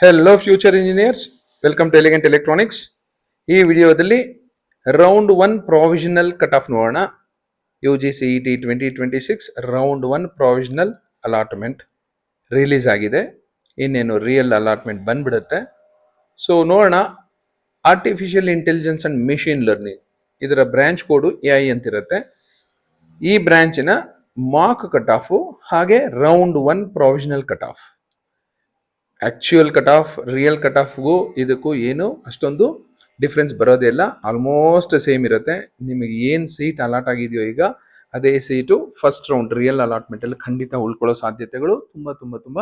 Hello future engineers, welcome to Elegant Electronics. ಈ ವಿಡಿಯೋದಲ್ಲಿ round 1 provisional cut off ನೋಡೋಣ. UGCET 2026 round 1 provisional allotment release ಆಗಿದೆ. ಇನ್ನೇನು real allotment ಬಂದ್ಬಿಡುತ್ತೆ. ಸೊ ನೋಡೋಣ. Artificial intelligence and machine learning, ಇದರ ಬ್ರಾಂಚ್ ಕೋಡು AI ಅಂತಿರುತ್ತೆ. ಈ ಬ್ರಾಂಚಿನ ಮಾರ್ಕ್ ಕಟ್ ಆಫು ಹಾಗೆ round 1 provisional cut off, actual cut off real cut ಆಫ್ಗೂ ಇದಕ್ಕೂ ಏನು ಅಷ್ಟೊಂದು ಡಿಫ್ರೆನ್ಸ್ ಬರೋದೇ ಇಲ್ಲ. ಆಲ್ಮೋಸ್ಟ್ ಸೇಮ್ ಇರುತ್ತೆ. ನಿಮಗೆ ಏನು ಸೀಟ್ ಅಲಾಟ್ ಆಗಿದೆಯೋ ಈಗ ಅದೇ ಸೀಟು ಫಸ್ಟ್ ರೌಂಡ್ ರಿಯಲ್ ಅಲಾಟ್ಮೆಂಟಲ್ಲಿ ಖಂಡಿತ ಉಳ್ಕೊಳ್ಳೋ ಸಾಧ್ಯತೆಗಳು ತುಂಬ ತುಂಬ ತುಂಬ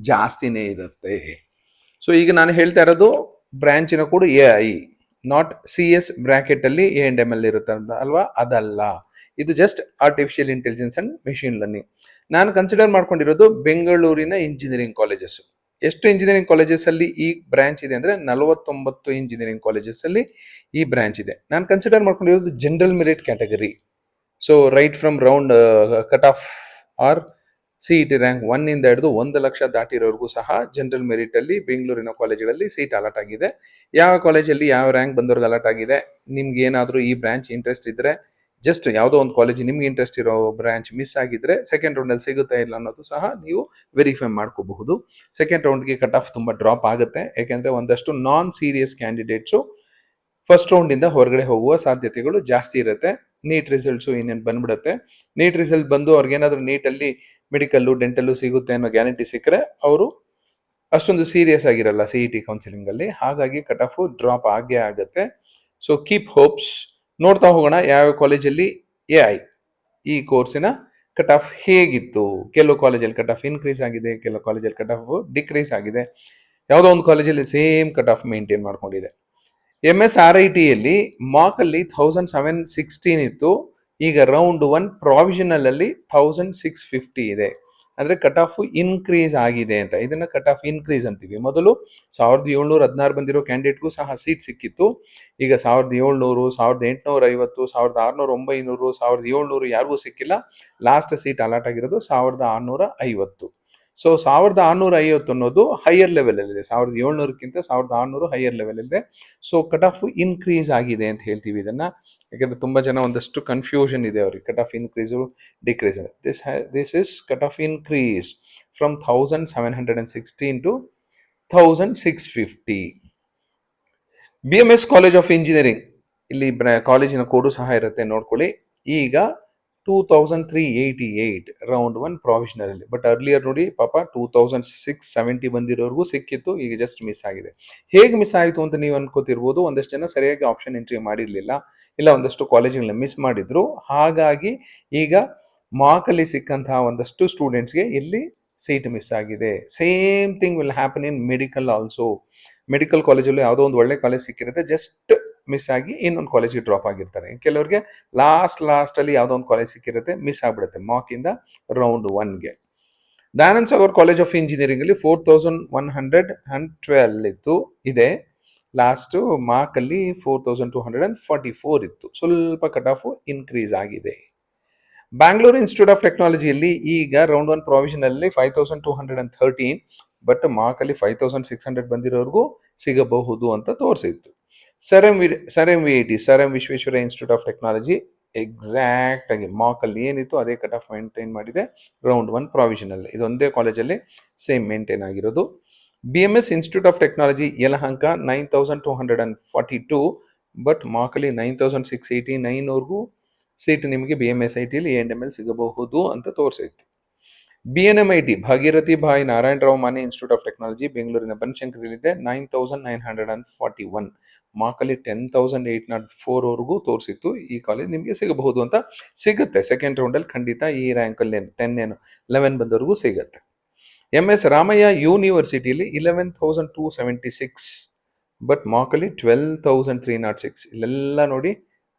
ಜಾಸ್ತಿನೇ ಇರುತ್ತೆ. ಸೊ ಈಗ ನಾನು ಹೇಳ್ತಾ ಇರೋದು ಬ್ರಾಂಚಿನ ಕೂಡ AI, ನಾಟ್ CS ಬ್ರ್ಯಾಕೆಟಲ್ಲಿ A&M ಇರುತ್ತೆ ಅಂತ ಅಲ್ವಾ, ಅದಲ್ಲ. ಇದು just artificial intelligence and machine learning. ನಾನು ಕನ್ಸಿಡರ್ ಮಾಡ್ಕೊಂಡಿರೋದು ಬೆಂಗಳೂರಿನ ಇಂಜಿನಿಯರಿಂಗ್ ಕಾಲೇಜಸ್. ಎಷ್ಟು ಇಂಜಿನಿಯರಿಂಗ್ ಕಾಲೇಜಸ್ ಅಲ್ಲಿ ಈ ಬ್ರಾಂಚ್ ಇದೆ ಅಂದ್ರೆ 49 ಇಂಜಿನಿಯರಿಂಗ್ ಕಾಲೇಜಸ್ ಅಲ್ಲಿ ಈ ಬ್ರಾಂಚ್ ಇದೆ. ನಾನು ಕನ್ಸಿಡರ್ ಮಾಡ್ಕೊಂಡಿರೋದು general merit category. So right from round cut off or CET rank 1 ಇಂದ ಹಿಡಿದು 1 ಲಕ್ಷ ದಾಟಿರೋರ್ಗೂ ಸಹ ಜನರಲ್ ಮೆರಿಟ್ ಅಲ್ಲಿ ಬೆಂಗಳೂರಿನ ಕಾಲೇಜುಗಳಲ್ಲಿ ಸೀಟ್ ಅಲಾಟ್ ಆಗಿದೆ. ಯಾವ ಕಾಲೇಜಲ್ಲಿ ಯಾವ ರ್ಯಾಂಕ್ ಬಂದವ್ರಿಗೆ ಅಲಾಟ್ ಆಗಿದೆ, ನಿಮ್ಗೆ ಏನಾದರೂ ಈ ಬ್ರಾಂಚ್ ಇಂಟ್ರೆಸ್ಟ್ ಇದ್ರೆ, ಜಸ್ಟ್ ಯಾವುದೋ ಒಂದು ಕಾಲೇಜ್ ನಿಮ್ಗೆ ಇಂಟ್ರೆಸ್ಟ್ ಇರೋ ಬ್ರಾಂಚ್ ಮಿಸ್ ಆಗಿದ್ರೆ ಸೆಕೆಂಡ್ ರೌಂಡಲ್ಲಿ ಸಿಗುತ್ತಾ ಇಲ್ಲ ಅನ್ನೋದು ಸಹ ನೀವು ವೆರಿಫೈ ಮಾಡ್ಕೋಬಹುದು. ಸೆಕೆಂಡ್ ರೌಂಡ್ಗೆ ಕಟ್ ಆಫ್ ತುಂಬ ಡ್ರಾಪ್ ಆಗುತ್ತೆ, ಯಾಕೆಂದರೆ ಒಂದಷ್ಟು ನಾನ್ ಸೀರಿಯಸ್ ಕ್ಯಾಂಡಿಡೇಟ್ಸು ಫಸ್ಟ್ ರೌಂಡಿಂದ ಹೊರಗಡೆ ಹೋಗುವ ಸಾಧ್ಯತೆಗಳು ಜಾಸ್ತಿ ಇರುತ್ತೆ. ನೀಟ್ ರಿಸಲ್ಟ್ಸು ಇನ್ನೇನು ಬಂದ್ಬಿಡುತ್ತೆ. ನೀಟ್ ರಿಸಲ್ಟ್ ಬಂದು ಅವ್ರಿಗೇನಾದರೂ ನೀಟಲ್ಲಿ ಮೆಡಿಕಲ್ಲು ಡೆಂಟಲ್ಲು ಸಿಗುತ್ತೆ ಅನ್ನೋ ಗ್ಯಾರಂಟಿ ಸಿಕ್ಕರೆ ಅವರು ಅಷ್ಟೊಂದು ಸೀರಿಯಸ್ ಆಗಿರಲ್ಲ CET ಕೌನ್ಸಿಲಿಂಗಲ್ಲಿ. ಹಾಗಾಗಿ ಕಟ್ ಆಫು ಡ್ರಾಪ್ ಆಗೇ ಆಗುತ್ತೆ. So keep hopes. ನೋಡ್ತಾ ಹೋಗೋಣ ಯಾವ ಕಾಲೇಜಲ್ಲಿ AI ಈ ಕೋರ್ಸಿನ ಕಟ್ ಆಫ್ ಹೇಗಿತ್ತು. ಕೆಲವು ಕಾಲೇಜಲ್ಲಿ ಕಟ್ ಆಫ್ ಇನ್ಕ್ರೀಸ್ ಆಗಿದೆ, ಕೆಲವು ಕಾಲೇಜಲ್ಲಿ ಕಟ್ ಆಫ್ ಡಿಕ್ರೀಸ್ ಆಗಿದೆ. ಯಾವುದೋ ಒಂದು ಕಾಲೇಜಲ್ಲಿ ಸೇಮ್ ಕಟ್ ಆಫ್ ಮೇಂಟೈನ್ ಮಾಡ್ಕೊಂಡಿದೆ. MSRITಯಲ್ಲಿ ಮಾರ್ಕಲ್ಲಿ 1716 ಇತ್ತು, ಈಗ ರೌಂಡ್ 1 ಪ್ರಾವಿಷನಲ್ ಅಲ್ಲಿ 1650 ಇದೆ. ಅಂದ್ರೆ ಕಟ್ ಆಫ್ ಇನ್ಕ್ರೀಸ್ ಆಗಿದೆ ಅಂತ. ಇದನ್ನ ಕಟ್ ಆಫ್ ಇನ್ಕ್ರೀಸ್ ಅಂತೀವಿ. ಮೊದಲು 1716 ಬಂದಿರೋ ಕ್ಯಾಂಡಿಡೇಟ್ಗೂ ಸಹ ಸೀಟ್ ಸಿಕ್ಕಿತ್ತು. ಈಗ 1700, 1850, 1600, 1700 ಯಾರಿಗೂ ಸಿಕ್ಕಿಲ್ಲ. ಲಾಸ್ಟ್ ಸೀಟ್ ಅಲಾಟ್ ಆಗಿರೋದು 1650. ಸೊ 1650 ಅನ್ನೋದು ಹೈಯರ್ ಲೆವೆಲ್ ಅಲ್ಲಿದೆ. 1700ಕ್ಕಿಂತ 1600 ಹೈಯರ್ ಲೆವೆಲ್ ಇದೆ. ಸೊ ಕಟ್ ಆಫ್ ಇನ್ಕ್ರೀಸ್ ಆಗಿದೆ ಅಂತ ಹೇಳ್ತೀವಿ ಇದನ್ನ. ಯಾಕಂದ್ರೆ ತುಂಬಾ ಜನ ಒಂದಷ್ಟು ಕನ್ಫ್ಯೂಷನ್ ಇದೆ ಅವ್ರಿಗೆ, cut off increase decrease. This is cut off increase from 1716 to 1650. BMS college of engineering, ಇಲ್ಲಿ ಕಾಲೇಜಿನ ಕೋಡು ಸಹ ಇರುತ್ತೆ, ನೋಡ್ಕೊಳ್ಳಿ. ಈಗ 2388 ರೌಂಡ್ 1 ಪ್ರಾವಿಷನಲ್ ಅಲ್ಲಿ. ಬಟ್ ಅರ್ಲಿಯರ್ ನೋಡಿ ಪಾಪ 2670 ಬಂದಿರೋರ್ಗೂ ಸಿಕ್ಕಿತ್ತು, ಈಗ ಜಸ್ಟ್ ಮಿಸ್ ಆಗಿದೆ. ಹೇಗೆ ಮಿಸ್ ಆಯಿತು ಅಂತ ನೀವು ಅನ್ಕೋತಿರ್ಬೋದು. ಒಂದಷ್ಟು ಜನ ಸರಿಯಾಗಿ ಆಪ್ಷನ್ ಎಂಟ್ರಿ ಮಾಡಿರಲಿಲ್ಲ, ಇಲ್ಲ ಒಂದಷ್ಟು ಕಾಲೇಜುಗಳನ್ನ ಮಿಸ್ ಮಾಡಿದ್ರು. ಹಾಗಾಗಿ ಈಗ ಮಾರ್ಕಲ್ಲಿ ಸಿಕ್ಕಂತಹ ಒಂದಷ್ಟು ಸ್ಟೂಡೆಂಟ್ಸ್ಗೆ ಇಲ್ಲಿ ಸೀಟ್ ಮಿಸ್ ಆಗಿದೆ. Same thing will happen in medical also. Medical ಕಾಲೇಜಲ್ಲಿ ಯಾವುದೋ ಒಂದು ಒಳ್ಳೆ ಕಾಲೇಜ್ ಸಿಕ್ಕಿರುತ್ತೆ, ಜಸ್ಟ್ ಮಿಸ್ ಆಗಿ ಇನ್ನೊಂದು ಕಾಲೇಜಿಗೆ ಡ್ರಾಪ್ ಆಗಿರ್ತಾರೆ. ಕೆಲವರಿಗೆ ಲಾಸ್ಟ್ ಅಲ್ಲಿ ಯಾವುದೋ ಒಂದು ಕಾಲೇಜ್ ಸಿಕ್ಕಿರುತ್ತೆ, ಮಿಸ್ ಆಗ್ಬಿಡುತ್ತೆ ಮಾರ್ಕ್ ಇಂದ ರೌಂಡ್ 1ಗೆ. Dayananda Sagar college of engineering ಅಲ್ಲಿ 4112 ಇತ್ತು, ಇದೆ. ಲಾಸ್ಟ್ ಮಾರ್ಕ್ ಅಲ್ಲಿ 4244 ಇತ್ತು. ಸ್ವಲ್ಪ ಕಟ್ ಆಫ್ ಇನ್ಕ್ರೀಸ್ ಆಗಿದೆ. ಬ್ಯಾಂಗ್ಳೂರ್ ಇನ್ಸ್ಟಿಟ್ಯೂಟ್ ಆಫ್ ಟೆಕ್ನಾಲಜಿಯಲ್ಲಿ ಈಗ ರೌಂಡ್ 1 ಪ್ರಾವಿಷನಲ್ಲಿ 5213, ಬಟ್ ಮಾರ್ಕ್ ಅಲ್ಲಿ 5600 ಬಂದಿರೋರ್ಗೂ ಸಿಗಬಹುದು ಅಂತ ತೋರಿಸಿತ್ತು. Sir M VIT, sir M Visvesvaraya institute of technology, exact ಆಗಿ ಮಾರ್ಕ್ ಅಲ್ಲಿ ಏನಿತ್ತು ಅದೇ ಕಟ್ ಆಫ್ ಮೇಂಟೈನ್ ಮಾಡಿದೆ ರೌಂಡ್ 1 ಪ್ರಾವಿಷನಲ್. ಇದೊಂದೇ ಕಾಲೇಜಲ್ಲಿ ಸೇಮ್ ಮೇಂಟೈನ್ ಆಗಿರೋದು. BMS institute of technology Yelahanka 9242, but mark ಅಲ್ಲಿ 9689 ವರ್ಗೂ ಸೀಟ್ ನಿಮಗೆ BMSITಯಲ್ಲಿ A&M ಸಿಗಬಹುದು ಅಂತ ತೋರಿಸಿತ್ತು. BNMIT Bhagirathi Bai Narayanrao Mane institute of technology ಬೆಂಗಳೂರಿನ ಬನಶಂಕರಿಯಲ್ಲಿದೆ. 9941 ಮಾರ್ಕ್ ಅಲ್ಲಿ 10804 ವರ್ಗೂ ತೋರಿಸಿತ್ತು. ಈ ಕಾಲೇಜ್ ನಿಮಗೆ ಸಿಗಬಹುದು ಅಂತ ಸಿಗುತ್ತೆ. ಸೆಕೆಂಡ್ ರೌಂಡಲ್ಲಿ ಖಂಡಿತ ಈ ರ್ಯಾಂಕಲ್ಲಿ 11 ಬಂದವರೆಗೂ ಸಿಗುತ್ತೆ. MS ರಾಮಯ್ಯ ಯೂನಿವರ್ಸಿಟಿಯಲ್ಲಿ 11276, ಬಟ್ ಮಾರ್ಕ್ ಅಲ್ಲಿ 12306. ಇಲ್ಲೆಲ್ಲ ನೋಡಿ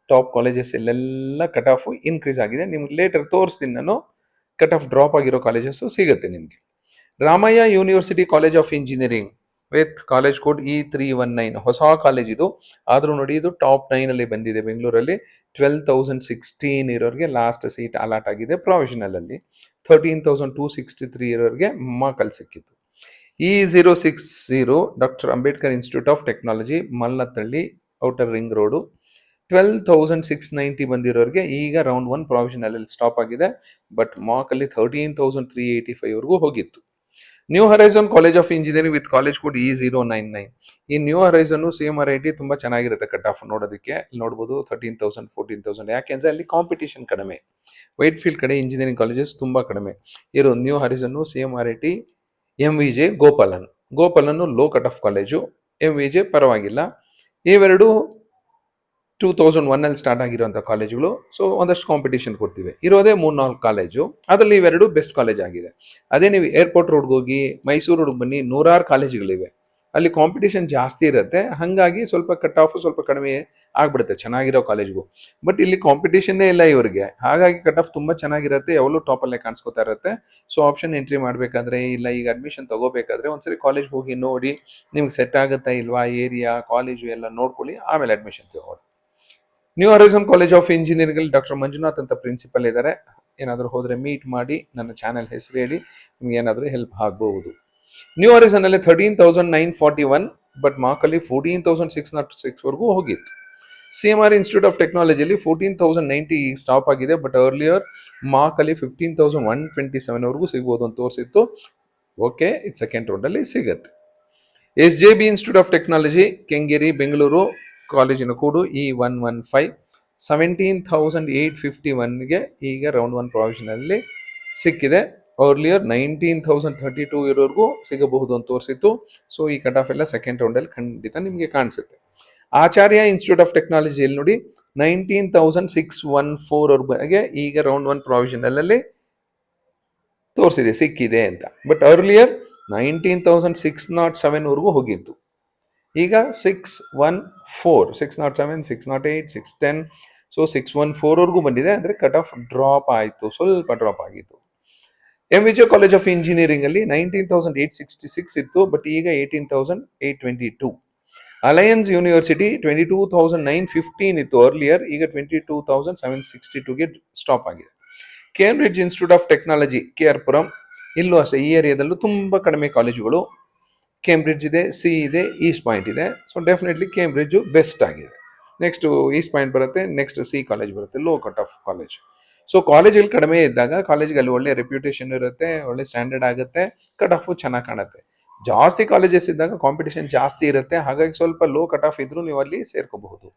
ಟಾಪ್ ಕಾಲೇಜಸ್ ಇಲ್ಲೆಲ್ಲ ಕಟ್ ಆಫ್ ಇನ್ಕ್ರೀಸ್ ಆಗಿದೆ. ನಿಮ್ಗೆ ಲೇಟರ್ ತೋರಿಸ್ತೀನಿ ನಾನು, ಕಟ್ ಆಫ್ ಡ್ರಾಪ್ ಆಗಿರೋ ಕಾಲೇಜಸ್ ಸಿಗುತ್ತೆ ನಿಮಗೆ. Ramaiah university college of engineering with college code E319, ಹೊಸ ಕಾಲೇಜ್ ಇದು, ಆದರೂ ನೋಡಿ ಇದು ಟಾಪ್ 9 ಅಲ್ಲಿ ಬಂದಿದೆ ಬೆಂಗಳೂರಲ್ಲಿ. 12016 ಇರೋರಿಗೆ ಲಾಸ್ಟ್ ಸೀಟ್ ಅಲಾಟ್ ಆಗಿದೆ ಪ್ರಾವಿಷನಲ್ ಅಲ್ಲಿ. 13263 ಇರೋರಿಗೆ ಮಾರ್ಕಲ್ಲಿ ಸಿಕ್ಕಿತ್ತು. E060 doctor Ambedkar institute of technology Mallathahalli outer ring road 12,690 ಬಂದಿರೋರಿಗೆ ಈಗ ರೌಂಡ್ 1 ಪ್ರಾವಿಷನಲ್ ಸ್ಟಾಪ್ ಆಗಿದೆ. ಬಟ್ ಮಾಕ್ ಅಲ್ಲಿ 13,385 ವರೆಗೂ ಹೋಗಿತ್ತು. New Horizon college of engineering with college code E099. ಈ ನ್ಯೂ ಹರೈಸನ್ CMRIT ತುಂಬಾ ಚೆನ್ನಾಗಿರುತ್ತೆ ಕಟ್ ಆಫ್ ನೋಡೋದಕ್ಕೆ. ಇಲ್ಲಿ ನೋಡಬಹುದು 13,000 14,000. ಯಾಕೆಂದ್ರೆ ಅಲ್ಲಿ ಕಾಂಪಿಟೇಷನ್ ಕಡಿಮೆ. ವೈಟ್ ಫೀಲ್ಡ್ ಕಡೆ ಇಂಜಿನಿಯರಿಂಗ್ ಕಾಲೇಜಸ್ ತುಂಬಾ ಕಡಿಮೆ ಇರೋ. New Horizon CMRIT MVJ Gopalan low cut off college, MVJ ಪರವಾಗಿಲ್ಲ. ಇವೆರಡು 2001 ಅಲ್ಲಿ ಸ್ಟಾರ್ಟ್ ಆಗಿರುವಂಥ ಕಾಲೇಜುಗಳು. ಸೊ ಒಂದಷ್ಟು ಕಾಂಪಿಟೇಷನ್ ಕೊಡ್ತಿವೆ. ಇರೋದೇ 3-4 ಕಾಲೇಜು, ಅದರಲ್ಲಿ ಇವೆರಡು ಬೆಸ್ಟ್ ಕಾಲೇಜ್ ಆಗಿದೆ. ಅದೇ ನೀವು ಏರ್ಪೋರ್ಟ್ ರೋಡ್ಗೆ ಹೋಗಿ ಮೈಸೂರು ರೋಡ್ಗೆ ಬನ್ನಿ, 100 ಕಾಲೇಜುಗಳಿವೆ. ಅಲ್ಲಿ ಕಾಂಪಿಟೇಷನ್ ಜಾಸ್ತಿ ಇರುತ್ತೆ. ಹಾಗಾಗಿ ಸ್ವಲ್ಪ ಕಟ್ ಆಫ್ ಸ್ವಲ್ಪ ಕಡಿಮೆ ಆಗ್ಬಿಡುತ್ತೆ ಚೆನ್ನಾಗಿರೋ ಕಾಲೇಜ್ಗೂ. ಬಟ್ ಇಲ್ಲಿ ಕಾಂಪಿಟೇಷನ್ನೇ ಇಲ್ಲ ಇವರಿಗೆ, ಹಾಗಾಗಿ ಕಟ್ ಆಫ್ ತುಂಬ ಚೆನ್ನಾಗಿರುತ್ತೆ. ಯಾವಾಗಲೂ ಟಾಪಲ್ಲೇ ಕಾಣಿಸ್ಕೋತಾ ಇರುತ್ತೆ. ಸೊ ಆಪ್ಷನ್ ಎಂಟ್ರಿ ಮಾಡಬೇಕಾದ್ರೆ ಇಲ್ಲ ಈಗ ಅಡ್ಮಿಷನ್ ತಗೋಬೇಕಾದ್ರೆ ಒಂದ್ಸರಿ ಕಾಲೇಜ್ ಹೋಗಿ ನೋಡಿ ನಿಮ್ಗೆ ಸೆಟ್ ಆಗುತ್ತಾ ಇಲ್ವಾ, ಏರಿಯಾ ಕಾಲೇಜು ಎಲ್ಲ ನೋಡ್ಕೊಳ್ಳಿ, ಆಮೇಲೆ ಅಡ್ಮಿಷನ್ ತಗೊಳ್ಳಿ. New Horizon college of engineering ಅಲ್ಲಿ ಡಾಕ್ಟರ್ ಮಂಜುನಾಥ್ ಅಂತ ಪ್ರಿನ್ಸಿಪಲ್ ಇದ್ದಾರೆ. ಏನಾದರೂ ಹೋದರೆ ಮೀಟ್ ಮಾಡಿ, ನನ್ನ ಚಾನೆಲ್ ಹೆಸರು ಹೇಳಿ, ನಿಮ್ಗೆ ಏನಾದರೂ ಹೆಲ್ಪ್ ಆಗಬಹುದು. ನ್ಯೂ ಹರೈಸನ್ ಅಲ್ಲಿ 13,941, ಬಟ್ ಮಾರ್ಕಲ್ಲಿ 14,606 ವರೆಗೂ ಹೋಗಿತ್ತು. CMR ಇನ್ಸ್ಟಿಟ್ಯೂಟ್ ಆಫ್ ಟೆಕ್ನಾಲಜಿಯಲ್ಲಿ 14,090 ಸ್ಟಾಪ್ ಆಗಿದೆ. ಬಟ್ ಅರ್ಲಿಯರ್ ಮಾರ್ಕಲ್ಲಿ 15,127 ವರೆಗೂ ಸಿಗ್ಬೋದು ಅಂತ ತೋರಿಸಿತ್ತು. ಓಕೆ, ಇದು ಸೆಕೆಂಡ್ ರೌಂಡಲ್ಲಿ ಸಿಗುತ್ತೆ. SJB institute of technology Kengeri Bengaluru ಕಾಲೇಜಿನ ಕೋಡು E115, 17,851ಗೆ ಈಗ ರೌಂಡ್ 1 ಪ್ರಾವಿಷನಲ್ಲಿ ಸಿಕ್ಕಿದೆ. ಅರ್ಲಿಯರ್ 19,032 ಇರೋವರೆಗೂ ಸಿಗಬಹುದು ಅಂತ ತೋರಿಸಿತ್ತು. ಸೊ ಈ ಕಟ್ ಆಫ್ ಎಲ್ಲ ಸೆಕೆಂಡ್ ರೌಂಡಲ್ಲಿ ಖಂಡಿತ ನಿಮಗೆ ಕಾಣಿಸುತ್ತೆ. ಆಚಾರ್ಯ ಇನ್ಸ್ಟಿಟ್ಯೂಟ್ ಆಫ್ ಟೆಕ್ನಾಲಜಿಯಲ್ಲಿ ನೋಡಿ 19,614ವರೆಗೆ ಈಗ ರೌಂಡ್ 1 ಪ್ರಾವಿಷನಲ್ಲಲ್ಲಿ ತೋರಿಸಿದೆ ಸಿಕ್ಕಿದೆ ಅಂತ. ಬಟ್ ಅರ್ಲಿಯರ್ 19,607 ವರೆಗೂ ಹೋಗಿತ್ತು. ಈಗ 614, 607, 608, 610, ಸೊ 614 ವರೆಗೂ ಬಂದಿದೆ. ಅಂದರೆ ಕಟ್ ಆಫ್ ಡ್ರಾಪ್ ಆಯಿತು, ಸ್ವಲ್ಪ ಡ್ರಾಪ್ ಆಗಿತ್ತು. MVJ ಕಾಲೇಜ್ ಆಫ್ ಇಂಜಿನಿಯರಿಂಗ್ ಅಲ್ಲಿ 19,866 ಇತ್ತು, ಬಟ್ ಈಗ 18,822. ಅಲಯನ್ಸ್ ಯೂನಿವರ್ಸಿಟಿ 22,915 ಇತ್ತು ಅರ್ಲಿಯರ್, ಈಗ 22,762ಗೆ ಸ್ಟಾಪ್ ಆಗಿದೆ. Cambridge institute of technology KR Puram, ಇಲ್ಲೂ ಅಷ್ಟೇ ಈ ಏರಿಯಾದಲ್ಲೂ ತುಂಬ ಕಡಿಮೆ ಕಾಲೇಜುಗಳು. ಕೇಂಬ್ರಿಡ್ಜ್ ಇದೆ, ಸಿ ಇದೆ, ಈಸ್ಟ್ ಪಾಯಿಂಟ್ ಇದೆ. ಸೊ ಡೆಫಿನೆಟ್ಲಿ ಕೇಂಬ್ರಿಡ್ಜು ಬೆಸ್ಟ್ ಆಗಿದೆ. ನೆಕ್ಸ್ಟು ಈಸ್ಟ್ ಪಾಯಿಂಟ್ ಬರುತ್ತೆ, ನೆಕ್ಸ್ಟ್ ಸಿ ಕಾಲೇಜ್ ಬರುತ್ತೆ, low cut off college. So ಕಾಲೇಜ್ಗಳು ಕಡಿಮೆ ಇದ್ದಾಗ ಕಾಲೇಜ್ಗೆ ಅಲ್ಲಿ ಒಳ್ಳೆ ರೆಪ್ಯುಟೇಷನ್ ಇರುತ್ತೆ, ಒಳ್ಳೆ ಸ್ಟ್ಯಾಂಡರ್ಡ್ ಆಗುತ್ತೆ, ಕಟ್ ಆಫು ಚೆನ್ನಾಗಿ ಕಾಣುತ್ತೆ. ಜಾಸ್ತಿ ಕಾಲೇಜಸ್ ಇದ್ದಾಗ ಕಾಂಪಿಟೇಷನ್ ಜಾಸ್ತಿ ಇರುತ್ತೆ, ಹಾಗಾಗಿ ಸ್ವಲ್ಪ ಲೋ ಕಟ್ ಆಫ್ ಇದ್ರೂ ನೀವು ಅಲ್ಲಿ ಸೇರ್ಕೋಬಹುದು.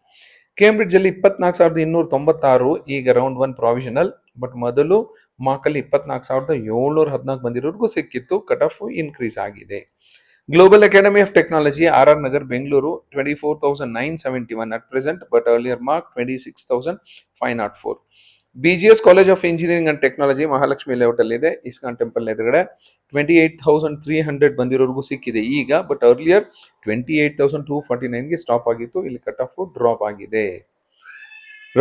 ಕೇಂಬ್ರಿಡ್ಜಲ್ಲಿ 24,296 ಈಗ ರೌಂಡ್ 1 ಪ್ರಾವಿಷನಲ್. ಬಟ್ ಮೊದಲು ಮಾರ್ಕಲ್ಲಿ 24,714 ಬಂದಿರೋರ್ಗೂ ಸಿಕ್ಕಿತ್ತು. ಕಟ್ ಆಫ್ ಇನ್ಕ್ರೀಸ್ ಆಗಿದೆ. Global academy of technology RR Nagar Bengaluru 24,971 at present, but earlier mark 26,504. BGS college of engineering and technology Mahalakshmi layout ಅಲ್ಲಿ ಇದೆ, ಇಸ್ಕಾನ್ ಟೆಂಪಲ್ ಎದುರುಗಡೆ 28,300 ಬಂದಿರೋರ್ಗೂ ಸಿಕ್ಕಿದೆ ಈಗ. ಬಟ್ ಅರ್ಲಿಯರ್ 28,249ಗೆ ಸ್ಟಾಪ್ ಆಗಿತ್ತು. ಇಲ್ಲಿ ಕಟ್ ಆಫ್ ಡ್ರಾಪ್ ಆಗಿದೆ.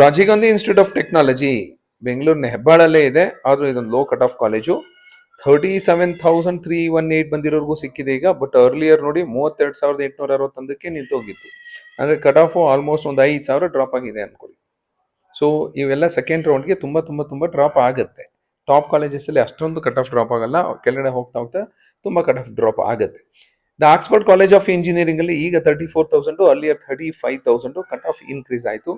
Rajiv Gandhi institute of technology ಬೆಂಗಳೂರಿನ ಹೆಬ್ಬಾಳಲ್ಲೇ ಇದೆ, ಆದರೂ ಇದೊಂದು ಲೋ ಕಟ್ ಆಫ್ ಕಾಲೇಜು. 37,318 ಬಂದಿರೋರ್ಗೂ ಸಿಕ್ಕಿದೆ ಈಗ. ಬಟ್ ಅರ್ಲಿಯರ್ ನೋಡಿ 32,861ಕ್ಕೆ ನಿಂತೋಗಿತ್ತು. ಅಂದರೆ ಕಟ್ ಆಫು ಆಲ್ಮೋಸ್ಟ್ ಒಂದು 5,000 ಡ್ರಾಪ್ ಆಗಿದೆ ಅಂದ್ಕೊಳ್ಳಿ. ಸೊ ಇವೆಲ್ಲ ಸೆಕೆಂಡ್ ರೌಂಡ್ಗೆ ತುಂಬ ಡ್ರಾಪ್ ಆಗುತ್ತೆ. ಟಾಪ್ ಕಾಲೇಜಸ್ಸಲ್ಲಿ ಅಷ್ಟೊಂದು ಕಟ್ ಆಫ್ ಡ್ರಾಪ್ ಆಗಲ್ಲ, ಕೆಳಗಡೆ ಹೋಗ್ತಾ ತುಂಬ ಕಟ್ ಆಫ್ ಡ್ರಾಪ್ ಆಗುತ್ತೆ. The Oxford college of engineering ಅಲ್ಲಿ ಈಗ 34,000, ಅರ್ಲಿಯರ್ 35,000 ಕಟ್ ಆಫ್ ಇನ್ಕ್ರೀಸ್ ಆಯಿತು.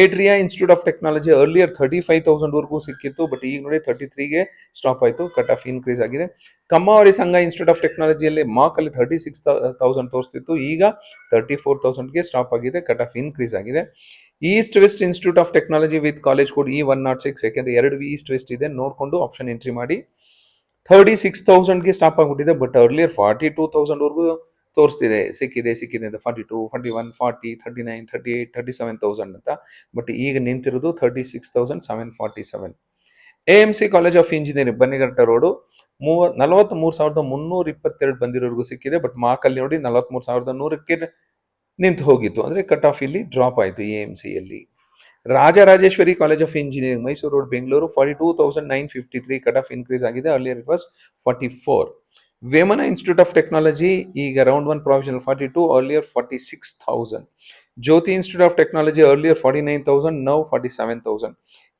Atria institute of technology earlier 35,000ವರೆಗೂ ಸಿಕ್ಕಿತ್ತು, ಬಟ್ ಈಗ ನೋಡಿ 33ಗೆ ಸ್ಟಾಪ್ ಆಯಿತು, ಕಟ್ ಆಫ್ ಇನ್ಕ್ರೀಸ್ ಆಗಿದೆ. ಕಮ್ಮಾವರಿ ಸಂಘ ಇನ್ಸ್ಟಿಟ್ಯೂಟ್ ಆಫ್ ಟೆಕ್ನಾಲಜಿಯಲ್ಲಿ ಮಾರ್ಕ್ ಅಲ್ಲಿ 36,000 ತೋರಿಸ್ತಿತ್ತು, ಈಗ 34,000ಗೆ ಸ್ಟಾಪ್ ಆಗಿದೆ, ಕಟ್ ಆಫ್ ಇನ್ಕ್ರೀಸ್ ಆಗಿದೆ. East west institute of technology with college code E106, ಯಾಕೆಂದ್ರೆ 2 ಈಸ್ಟ್ ವೆಸ್ಟ್ ಇದೆ, ನೋಡಿಕೊಂಡು ಆಪ್ಷನ್ ಎಂಟ್ರಿ ಮಾಡಿ. 36,000ಗೆ ಸ್ಟಾಪ್ ಆಗಿಬಿಟ್ಟಿದೆ. ಬಟ್ ಅರ್ಲಿಯರ್ 42,000ವರೆಗೂ ತೋರಿಸ್ತಿದೆ, ಸಿಕ್ಕಿದೆ ಅಂತ 42, 41, 40, 39, 38, 37,000 ಅಂತ. ಬಟ್ ಈಗ ನಿಂತಿರೋದು 36,747. AMC college of engineering Bannerghatta road 43,322 ಬಂದಿರೋರ್ಗೂ ಸಿಕ್ಕಿದೆ. ಬಟ್ ಮಾರ್ಕಲ್ಲಿ ನೋಡಿ 43,100ಕ್ಕೆ ನಿಂತು ಹೋಗಿತ್ತು, ಅಂದರೆ ಕಟ್ ಆಫ್ ಇಲ್ಲಿ ಡ್ರಾಪ್ ಆಯಿತು AMCಯಲ್ಲಿ. Rajarajeshwari college of engineering Mysore road Bengaluru 42,953 cut off increase ಆಗಿದೆ, earlier it was 44. Vemana institute of technology ಈಗ round 1 provisional 42, earlier 46,000. Jyothy institute of technology earlier 49,000, now 47,000.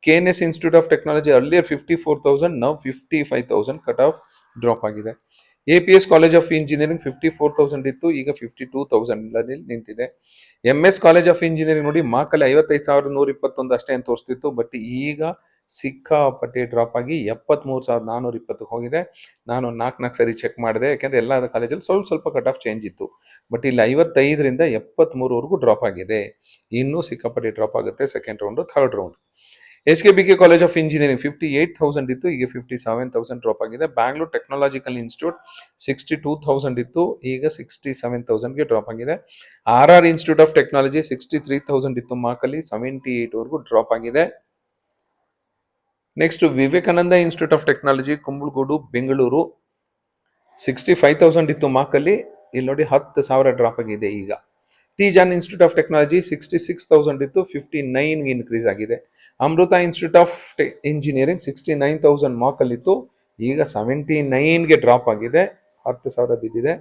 KNS institute of technology earlier 54,000, now 55,000 cut off drop ಆಗಿದೆ. APS college of engineering 54,000 ಇತ್ತು, ಈಗ 52,000 ನಿಂತಿದೆ. MS college of engineering ನೋಡಿ ಮಾರ್ಕಲ್ಲಿ 55,121 ಅಷ್ಟೇ ಅಂತ ತೋರಿಸ್ತಿತ್ತು, but ಈಗ ಸಿಕ್ಕಾಪಟ್ಟೆ ಡ್ರಾಪ್ ಆಗಿ 73,420 ಹೋಗಿದೆ. ನಾನು 4 ಸರಿ ಚೆಕ್ ಮಾಡಿದೆ, ಯಾಕೆಂದ್ರೆ ಎಲ್ಲ ಕಾಲೇಜಲ್ಲಿ ಸ್ವಲ್ಪ ಕಟ್ ಆಫ್ ಚೇಂಜ್ ಇತ್ತು. ಬಟ್ ಇಲ್ಲಿ 55ರಿಂದ 73ವರೆಗೂ ಡ್ರಾಪ್ ಆಗಿದೆ. ಇನ್ನೂ ಸಿಕ್ಕಾಪಟ್ಟೆ ಡ್ರಾಪ್ ಆಗುತ್ತೆ second round, third round. SKBK college of engineering 58,000 ಇತ್ತು, ಈಗ 57,000 ಡ್ರಾಪ್ ಆಗಿದೆ. ಬ್ಯಾಂಗ್ಳೂರ್ ಟೆಕ್ನಾಲಜಿಕಲ್ ಇನ್ಸ್ಟಿಟ್ಯೂಟ್ 62,000 ಇತ್ತು, ಈಗ 67,000ಗೆ ಡ್ರಾಪ್ ಆಗಿದೆ. RR ಇನ್ಸ್ಟಿಟ್ಯೂಟ್ ಆಫ್ ಟೆಕ್ನಾಲಜಿ 63,000 ಇತ್ತು ಮಾರ್ಕಲ್ಲಿ, 78ವರೆಗೂ ಡ್ರಾಪ್ ಆಗಿದೆ. Next Vivekananda institute of technology Kumbalgodu Bengaluru 65,000 ಇತ್ತು ಮಾರ್ಕಲ್ಲಿ, ಇಲ್ಲಿ ನೋಡಿ 10,000 ಡ್ರಾಪ್ ಆಗಿದೆ ಈಗ. ಟಿ-ಜಾನ್ ಇನ್ಸ್ಟಿಟ್ಯೂಟ್ ಆಫ್ ಟೆಕ್ನಾಲಜಿ 66,000 ಇತ್ತು, 59ಗೆ ಇನ್ಕ್ರೀಸ್ ಆಗಿದೆ. ಅಮೃತ ಇನ್ಸ್ಟಿಟ್ಯೂಟ್ ಆಫ್ ಇಂಜಿನಿಯರಿಂಗ್ 69,000 ಮಾರ್ಕಲ್ಲಿತ್ತು, ಈಗ 79ಗೆ ಡ್ರಾಪ್ ಆಗಿದೆ, 10,000 ಬಿದ್ದಿದೆ.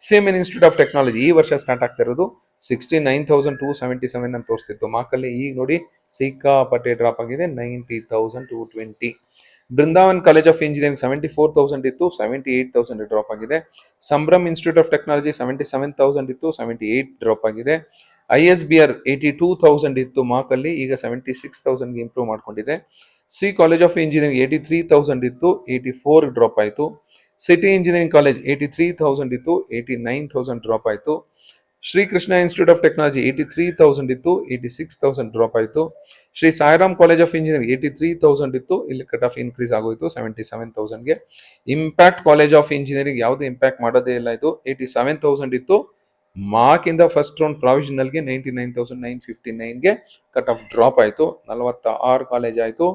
ಸಿಎಂಎನ್ ಇನ್ಸ್ಟಿಟ್ಯೂಟ್ ಆಫ್ ಟೆಕ್ನಾಲಜಿ ಈ ವರ್ಷ ಸ್ಟಾರ್ಟ್ ಆಗ್ತಾ ಇರೋದು 69,277 ಅಂತ ತೋರಿಸ್ತಿತ್ತು ಮಾರ್ಕಲ್ಲಿ, ಈಗ ನೋಡಿ ಸಿಕ್ಕಾಪಟ್ಟೆ ಡ್ರಾಪ್ ಆಗಿದೆ, 90,220. ಬೃಂದಾವನ್ ಕಾಲೇಜ್ ಆಫ್ ಇಂಜಿನಿಯರಿಂಗ್ 74,000 ಇತ್ತು, 78,000 ಡ್ರಾಪ್ ಆಗಿದೆ. ಸಂಭ್ರಮ್ ಇನ್ಸ್ಟಿಟ್ಯೂಟ್ ಆಫ್ ಟೆಕ್ನಾಲಜಿ 77,000 ಇತ್ತು, 78 ಡ್ರಾಪ್ ಆಗಿದೆ. ISBR 82,000 ಇತ್ತು ಮಾರ್ಕಲ್ಲಿ, ಈಗ 76,000ಗೆ ಇಂಪ್ರೂವ್ ಮಾಡ್ಕೊಂಡಿದೆ. ಸಿ ಕಾಲೇಜ್ ಆಫ್ ಇಂಜಿನಿಯರಿಂಗ್ 83,000 ಇತ್ತು, 84 ಡ್ರಾಪ್ ಆಯಿತು. ಸಿಟಿ ಇಂಜಿನಿಯರಿಂಗ್ ಕಾಲೇಜ್ 83,000 ಇತ್ತು, 89,000 ಡ್ರಾಪ್ ಆಯಿತು. ಶ್ರೀಕೃಷ್ಣ ಇನ್ಸ್ಟಿಟ್ಯೂಟ್ ಆಫ್ ಟೆಕ್ನಾಲಜಿ 83,000 ಇತ್ತು, 86,000 ಡ್ರಾಪ್ ಆಯಿತು. Sri Sairam college of engineering 83,000 ಇತ್ತು, ಇಲ್ಲಿ ಕಟ್ ಆಫ್ ಇನ್ಕ್ರೀಸ್ ಆಗೋಯ್ತು 77,000ಗೆ. ಇಂಪ್ಯಾಕ್ಟ್ ಕಾಲೇಜ್ ಆಫ್ ಇಂಜಿನಿಯರಿಂಗ್ ಯಾವುದು ಇಂಪ್ಯಾಕ್ಟ್ ಮಾಡೋದೇ ಇಲ್ಲ, ಇದು 87,000 ಇತ್ತು, ಮಾರ್ಕ್ ಇಂದ ಫಸ್ಟ್ ರೌಂಡ್ ಪ್ರಾವಿಷನಲ್ಗೆ 99,959ಗೆ ಕಟ್ ಆಫ್ ಡ್ರಾಪ್ ಆಯಿತು. 46 ಕಾಲೇಜ್ ಆಯಿತು.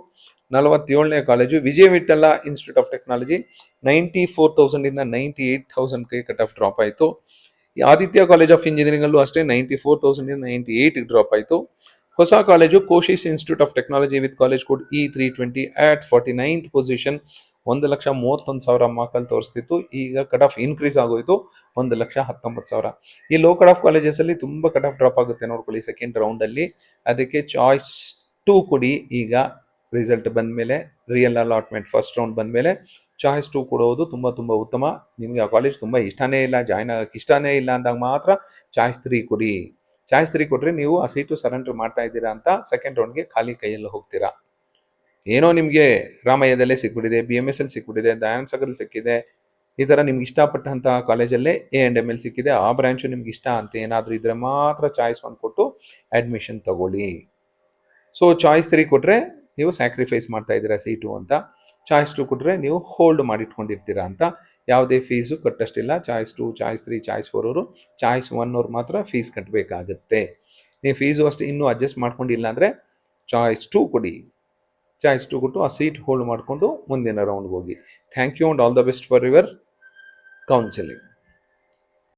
47ನೇ ಕಾಲೇಜು Vijaya Vittala institute of technology 94,000ಇಂದ 98,000ಗೆ ಕಟ್ ಆಫ್ ಡ್ರಾಪ್ ಆಯಿತು. ಆದಿತ್ಯ ಕಾಲೇಜ್ ಆಫ್ ಇಂಜಿನಿಯರಿಂಗ್ ಅಲ್ಲೂ ಅಷ್ಟೇ 94,000ಇಂದ 98ಗೆ ಡ್ರಾಪ್ ಆಯಿತು. ಹೊಸ ಕಾಲೇಜು Koshys institute of technology with college code E320 at 49th position 1,31,000 ಮಾರ್ಕಲ್ಲಿ ತೋರಿಸ್ತಿತ್ತು, ಈಗ ಕಟ್ ಆಫ್ ಇನ್ಕ್ರೀಸ್ ಆಗೋಯ್ತು 1,19,000. ಈ ಲೋ ಕಟ್ ಆಫ್ ಕಾಲೇಜಸ್ ಅಲ್ಲಿ ತುಂಬಾ ಕಟ್ ಆಫ್ ಡ್ರಾಪ್ ಆಗುತ್ತೆ ನೋಡ್ಕೊಳ್ಳಿ ಸೆಕೆಂಡ್ ರೌಂಡ್ ಅಲ್ಲಿ, ಅದಕ್ಕೆ ಚಾಯ್ಸ್ 2 ಕೊಡಿ. ಈಗ ರಿಸಲ್ಟ್ ಬಂದ್ಮೇಲೆ ರಿಯಲ್ ಅಲಾಟ್ಮೆಂಟ್ ಫಸ್ಟ್ ರೌಂಡ್ ಬಂದ್ಮೇಲೆ ಚಾಯ್ಸ್ 2 ಕೊಡೋದು ತುಂಬಾ ಉತ್ತಮ. ನಿಮ್ಗೆ ಆ ಕಾಲೇಜ್ ತುಂಬಾ ಇಷ್ಟನೇ ಇಲ್ಲ, ಜಾಯ್ನ್ ಆಗಕ್ಕೆ ಇಷ್ಟನೇ ಇಲ್ಲ ಅಂದಾಗ ಮಾತ್ರ ಚಾಯ್ಸ್ 3 ಕೊಡಿ. ಚಾಯ್ಸ್ 3 ಕೊಟ್ರೆ ನೀವು ಆ ಸೀಟು ಸರೆಂಡರ್ ಮಾಡ್ತಾ ಇದ್ದೀರಾ ಅಂತ ಸೆಕೆಂಡ್ ರೌಂಡ್ಗೆ ಖಾಲಿ ಕೈಯಲ್ಲಿ ಹೋಗ್ತೀರಾ. ಏನೋ ನಿಮಗೆ ರಾಮಯ್ಯದಲ್ಲೇ ಸಿಕ್ಬಿಟ್ಟಿದೆ, BMS ಅಲ್ಲಿ ಸಿಕ್ಬಿಟ್ಟಿದೆ, ದಯಾನಂದ ಸಾಗರ್ ಸಿಕ್ಕಿದೆ, ಈ ಥರ ನಿಮ್ಗೆ ಇಷ್ಟಪಟ್ಟಂಥ ಕಾಲೇಜಲ್ಲೇ A&M ಸಿಕ್ಕಿದೆ, ಆ ಬ್ರಾಂಚು ನಿಮ್ಗೆ ಇಷ್ಟ ಅಂತ ಏನಾದರೂ ಇದ್ರೆ ಮಾತ್ರ ಚಾಯ್ಸ್ 1 ಕೊಟ್ಟು ಅಡ್ಮಿಷನ್ ತಗೊಳ್ಳಿ. ಸೊ ಚಾಯ್ಸ್ 3 ಕೊಟ್ಟರೆ ನೀವು ಸ್ಯಾಕ್ರಿಫೈಸ್ ಮಾಡ್ತಾ ಇದ್ದೀರಾ ಸೀಟು ಅಂತ, ಚಾಯ್ಸ್ 2 ಕೊಟ್ಟರೆ ನೀವು ಹೋಲ್ಡ್ ಮಾಡಿಟ್ಕೊಂಡಿರ್ತೀರಾ ಅಂತ. ಯಾವುದೇ ಫೀಸು ಕಟ್ಟಷ್ಟಿಲ್ಲ. ಚಾಯ್ಸ್ 2, ಚಾಯ್ಸ್ 3, ಚಾಯ್ಸ್ 4 ಅವರು, ಚಾಯ್ಸ್ 1 ಅವ್ರು ಮಾತ್ರ ಫೀಸ್ ಕಟ್ಟಬೇಕಾಗತ್ತೆ. ನೀವು ಫೀಸು ಅಷ್ಟೇ ಇನ್ನೂ ಅಡ್ಜಸ್ಟ್ ಮಾಡ್ಕೊಂಡಿಲ್ಲ ಅಂದರೆ ಚಾಯ್ಸ್ 2 ಕೊಡಿ. ಚಾಯ್ಸ್ 2 ಕೊಟ್ಟು ಆ ಸೀಟ್ ಹೋಲ್ಡ್ ಮಾಡಿಕೊಂಡು ಮುಂದಿನ ರೌಂಡ್ಗೆ ಹೋಗಿ. Thank you and all the best for your counselling.